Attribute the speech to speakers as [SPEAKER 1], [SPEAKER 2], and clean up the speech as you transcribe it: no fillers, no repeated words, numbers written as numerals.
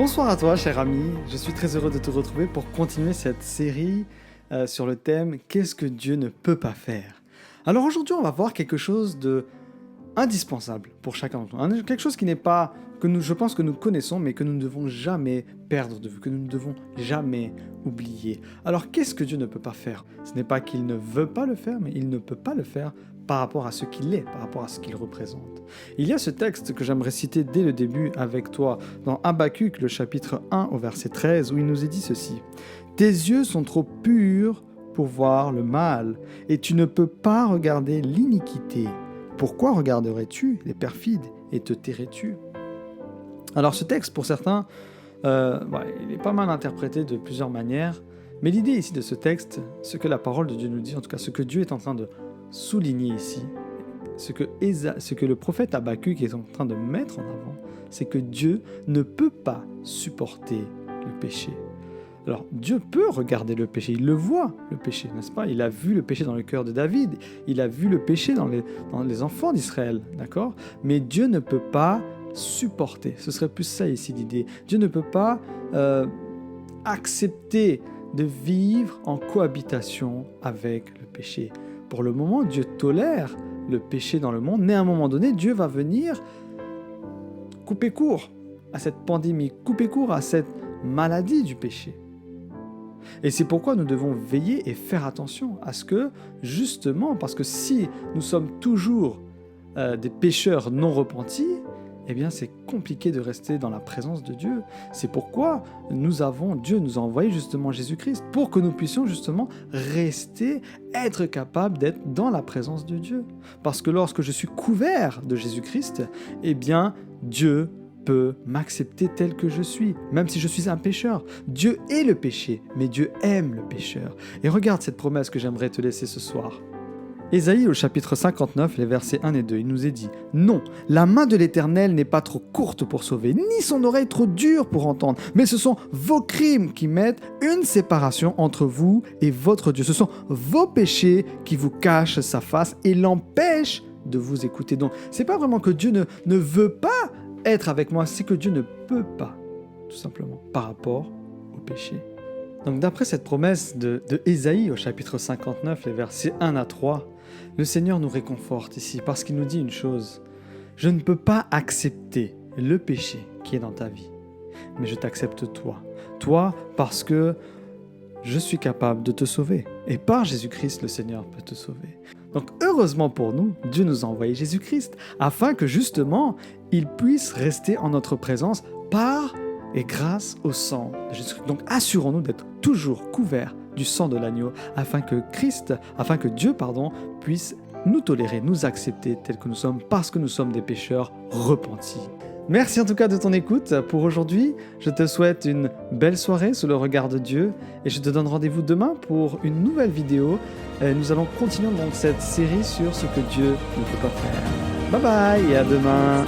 [SPEAKER 1] Bonsoir à toi, cher ami. Je suis très heureux de te retrouver pour continuer cette série sur le thème « Qu'est-ce que Dieu ne peut pas faire ?» Alors aujourd'hui, on va voir quelque chose de indispensable pour chacun d'entre nous. Quelque chose qui n'est pas, je pense que nous connaissons, mais que nous ne devons jamais perdre de vue, que nous ne devons jamais oublier. Alors qu'est-ce que Dieu ne peut pas faire? Ce n'est pas qu'il ne veut pas le faire, mais il ne peut pas le faire par rapport à ce qu'il est, par rapport à ce qu'il représente. Il y a ce texte que j'aimerais citer dès le début avec toi dans Habacuc, le chapitre 1 au verset 13, où il nous est dit ceci. « Tes yeux sont trop purs pour voir le mal, et tu ne peux pas regarder l'iniquité. Pourquoi regarderais-tu les perfides et te tairais-tu » Alors ce texte, pour certains, il est pas mal interprété de plusieurs manières, mais l'idée ici de ce texte, ce que la parole de Dieu nous dit, en tout cas ce que Dieu est en train de souligner ici, ce que le prophète Habacuc est en train de mettre en avant, c'est que Dieu ne peut pas supporter le péché. Alors Dieu peut regarder le péché, il le voit le péché, n'est-ce pas? Il a vu le péché dans le cœur de David, il a vu le péché dans les enfants d'Israël, d'accord? Mais Dieu ne peut pas supporter, ce serait plus ça ici l'idée. Dieu ne peut pas accepter de vivre en cohabitation avec le péché. Pour le moment, Dieu tolère le péché dans le monde, mais à un moment donné, Dieu va venir couper court à cette pandémie, couper court à cette maladie du péché. Et c'est pourquoi nous devons veiller et faire attention à ce que, justement, parce que si nous sommes toujours des pécheurs non repentis, eh bien c'est compliqué de rester dans la présence de Dieu. C'est pourquoi Dieu nous a envoyé justement Jésus-Christ, pour que nous puissions justement rester, être capables d'être dans la présence de Dieu. Parce que lorsque je suis couvert de Jésus-Christ, eh bien Dieu peut m'accepter tel que je suis, même si je suis un pécheur. Dieu est le péché, mais Dieu aime le pécheur. Et regarde cette promesse que j'aimerais te laisser ce soir. Ésaïe au chapitre 59, les versets 1 et 2, il nous est dit « Non, la main de l'Éternel n'est pas trop courte pour sauver, ni son oreille trop dure pour entendre, mais ce sont vos crimes qui mettent une séparation entre vous et votre Dieu. Ce sont vos péchés qui vous cachent sa face et l'empêchent de vous écouter. » Donc, c'est pas vraiment que Dieu ne veut pas être avec moi, c'est que Dieu ne peut pas, tout simplement, par rapport au péché. Donc, d'après cette promesse de Ésaïe au chapitre 59, les versets 1 à 3, le Seigneur nous réconforte ici parce qu'il nous dit une chose. Je ne peux pas accepter le péché qui est dans ta vie, mais je t'accepte toi. Toi parce que je suis capable de te sauver. Et par Jésus-Christ, le Seigneur peut te sauver. Donc heureusement pour nous, Dieu nous a envoyé Jésus-Christ afin que justement, il puisse rester en notre présence par et grâce au sang de Jésus-Christ. Donc assurons-nous d'être toujours couverts du sang de l'agneau, afin que Dieu puisse nous tolérer, nous accepter tels que nous sommes, parce que nous sommes des pécheurs repentis. Merci en tout cas de ton écoute pour aujourd'hui. Je te souhaite une belle soirée sous le regard de Dieu et je te donne rendez-vous demain pour une nouvelle vidéo. Nous allons continuer dans cette série sur ce que Dieu ne peut pas faire. Bye bye et à demain.